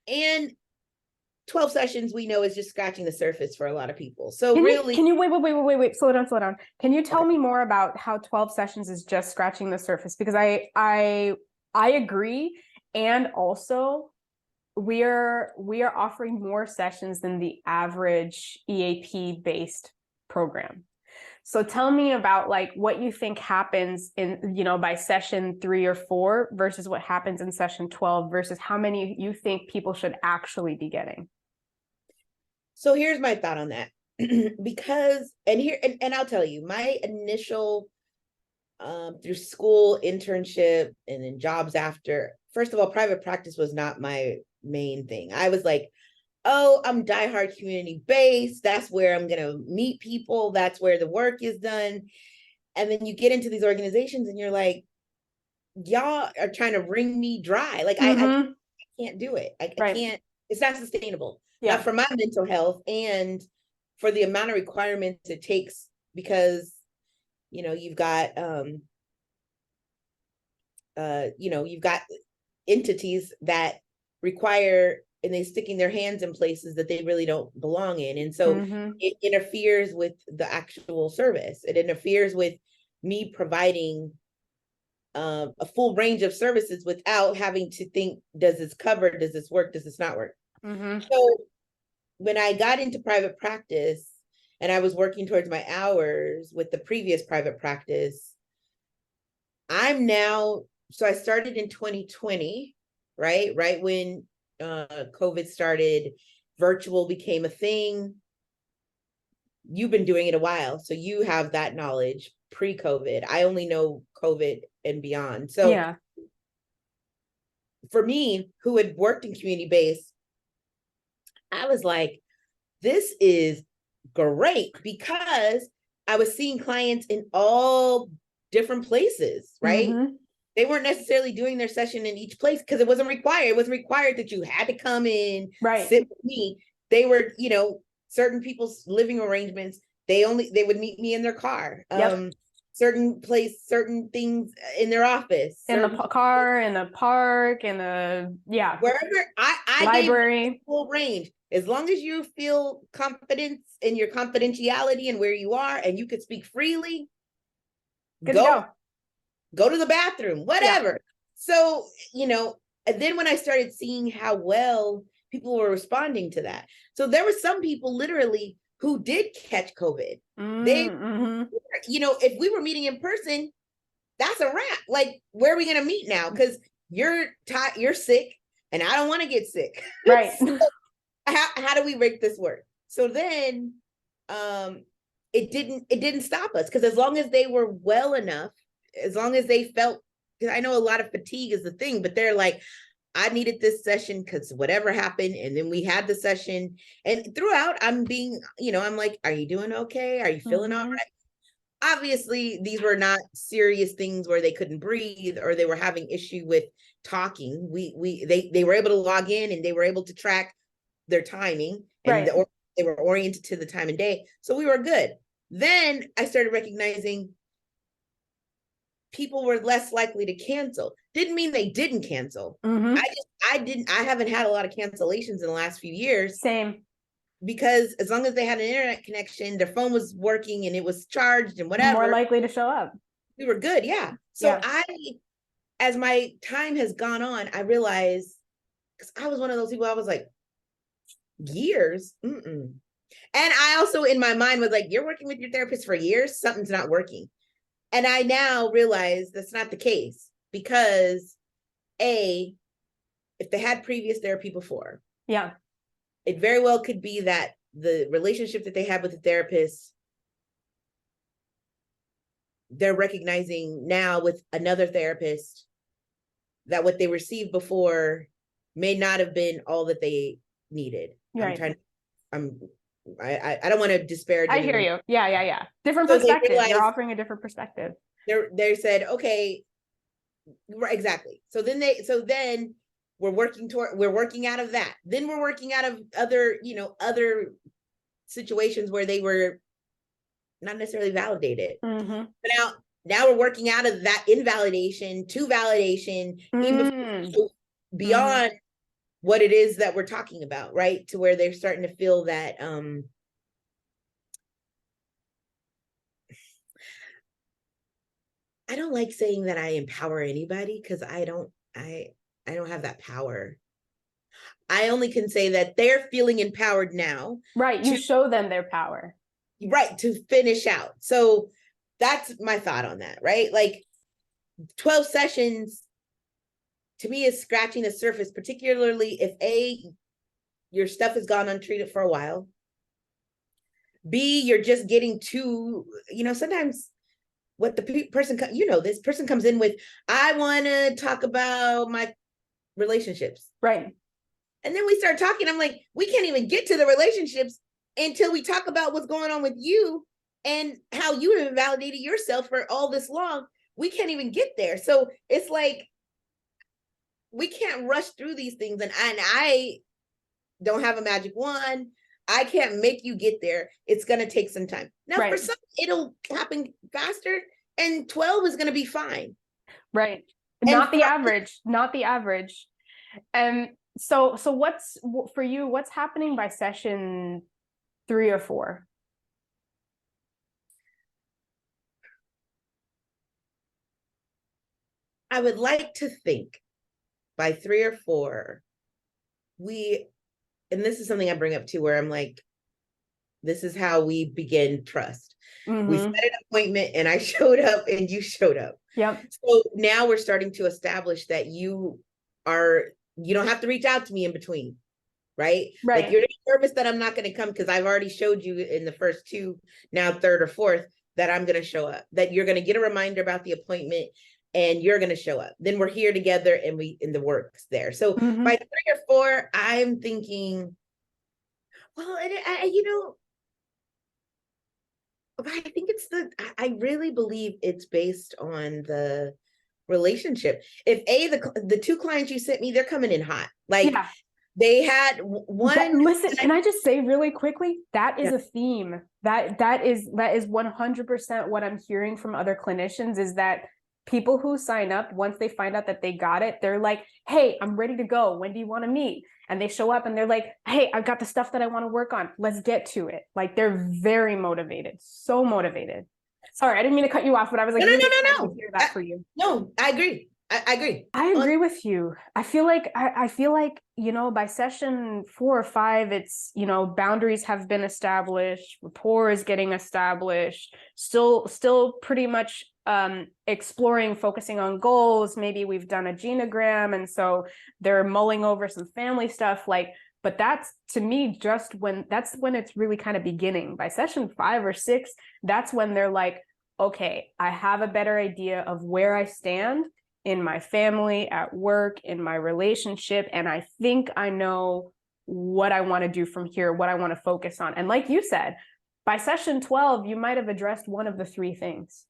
And 12 sessions we know is just scratching the surface for a lot of people. So can you wait, slow down. Can you tell okay. me more about how 12 sessions is just scratching the surface? Because I agree. And also we are offering more sessions than the average EAP based program. So tell me about like what you think happens in, by session 3 or 4 versus what happens in session 12 versus how many you think people should actually be getting. So here's my thought on that. Because, and I'll tell you, my initial through school, internship, and then jobs after, first of all, private practice was not my main thing. I was like, oh, I'm diehard community based. That's where I'm going to meet people. That's where the work is done. And then you get into these organizations and you're like, y'all are trying to wring me dry. Like, I can't do it. I can't, it's not sustainable. Not for my mental health and for the amount of requirements it takes, because you've got you've got entities that require, and they sticking their hands in places that they really don't belong in. And so it interferes with the actual service. It interferes with me providing a full range of services without having to think, does this cover, does this work, does this not work? So when I got into private practice and I was working towards my hours with the previous private practice, so I started in 2020, right when COVID started, virtual became a thing. You've been doing it a while, so you have that knowledge pre-COVID. I only know COVID and beyond. So for me, who had worked in community-based, I was like, this is great, because I was seeing clients in all different places, right? They weren't necessarily doing their session in each place because it wasn't required. It wasn't required that you had to come in, sit with me. They were, certain people's living arrangements, they would meet me in their car. Certain things in their office. In the car, in the park, in the, wherever. I library. gave full range. As long as you feel confidence in your confidentiality and where you are, and you could speak freely, go to the bathroom, whatever. So, and then when I started seeing how well people were responding to that. So there were some people literally who did catch COVID. They, if we were meeting in person, that's a wrap. Like, where are we going to meet now? Because you're sick and I don't want to get sick. Right. So how do we make this work? So then it didn't stop us, because as long as they were well enough, as long as they felt, because I know a lot of fatigue is the thing, but they're like, I needed this session because whatever happened. And then we had the session, and throughout I'm being, I'm like, are you doing okay? Are you feeling all right? Obviously, these were not serious things where they couldn't breathe or they were having issue with talking. They were able to log in and they were able to track their timing, and they were oriented to the time and day. So we were good. Then I started recognizing people were less likely to cancel. Didn't mean they didn't cancel. I haven't had a lot of cancellations in the last few years. Same. Because as long as they had an internet connection, their phone was working and it was charged and whatever, more likely to show up. We were good. So as my time has gone on, I realized, because I was one of those people, I was like, years. And I also in my mind was like, you're working with your therapist for years, something's not working. And I now realize that's not the case, because if they had previous therapy before, it very well could be that the relationship that they had with the therapist, they're recognizing now with another therapist that what they received before may not have been all that they needed. I don't want to disparage. I hear you. Yeah. Different perspective. They're offering a different perspective. They said, okay, exactly. So then we're working out of that. Then we're working out of other situations where they were not necessarily validated. But now we're working out of that invalidation to validation, even beyond what it is that we're talking about, right? To where they're starting to feel that I don't like saying that I empower anybody, because I don't have that power. I only can say that they're feeling empowered now. Right. You show them their power. Right. To finish out. So that's my thought on that, right? Like 12 sessions to me is scratching the surface, particularly if your stuff has gone untreated for a while. B, you're just getting to, sometimes what the person, this person comes in with, I want to talk about my relationships. Right. And then we start talking. I'm like, we can't even get to the relationships until we talk about what's going on with you and how you have validated yourself for all this long. We can't even get there. So it's like, we can't rush through these things. And I don't have a magic wand. I can't make you get there. It's going to take some time. Now, right. For some, it'll happen faster, and 12 is going to be fine. Right. Not the average. Not the average. And so what's for you? What's happening by session 3 or 4? I would like to think by 3 or 4, and this is something I bring up too, where I'm like, this is how we begin trust. Mm-hmm. We set an appointment and I showed up and you showed up. Yep. So now we're starting to establish that you don't have to reach out to me in between, right? Right. Like, you're nervous that I'm not going to come because I've already showed you in the first 2, now 3rd or 4th, that I'm going to show up, that you're going to get a reminder about the appointment and you're going to show up. Then we're here together and in the works there. So mm-hmm. By 3 or 4, I'm thinking, well, I think I really believe it's based on the relationship. If the 2 clients you sent me, they're coming in hot. Like, yeah. They had one. Listen, can I just say really quickly, that is a theme. That is 100% what I'm hearing from other clinicians, is that people who sign up, once they find out that they got it, they're like, hey, I'm ready to go. When do you want to meet? And they show up and they're like, hey, I've got the stuff that I want to work on. Let's get to it. Like, they're very motivated, so motivated. Sorry, I didn't mean to cut you off, but I was like, no. To hear that for you. No, I agree. I agree. I agree with you. I feel like, by session 4 or 5, it's, boundaries have been established, rapport is getting established, still pretty much exploring, focusing on goals. Maybe we've done a genogram, and so they're mulling over some family stuff. But that's, to me, that's when it's really kind of beginning. By session 5 or 6, that's when they're like, okay, I have a better idea of where I stand in my family, at work, in my relationship, and I think I know what I want to do from here, what I want to focus on. And like you said, by session 12, you might have addressed one of the 3 things.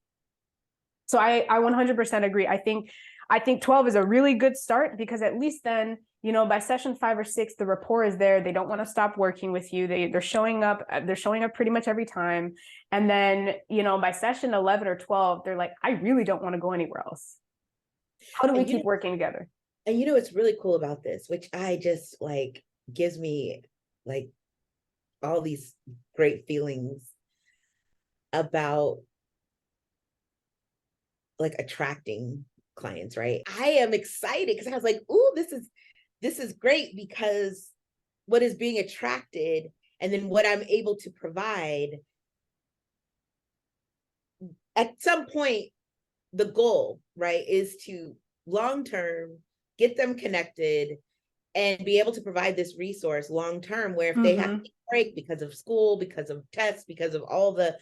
So I 100% agree. I think 12 is a really good start, because at least then, by session 5 or 6, the rapport is there. They don't want to stop working with you. They're showing up. They're showing up pretty much every time. And then, by session 11 or 12, they're like, I really don't want to go anywhere else. How do we keep working together? And what's really cool about this, which I just gives me all these great feelings about attracting clients, right? I am excited because I was like, ooh, this is great, because what is being attracted and then what I'm able to provide, at some point, the goal, right, is to long-term get them connected and be able to provide this resource long-term, where if they have to take a break because of school, because of tests, because of all the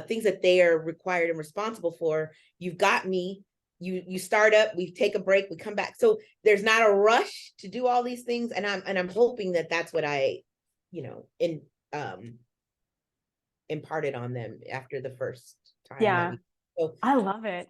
things that they are required and responsible for, you've got me. You start up, we take a break, we come back. So there's not a rush to do all these things, and I'm hoping that that's what I, imparted on them after the first time. Yeah, so I love it.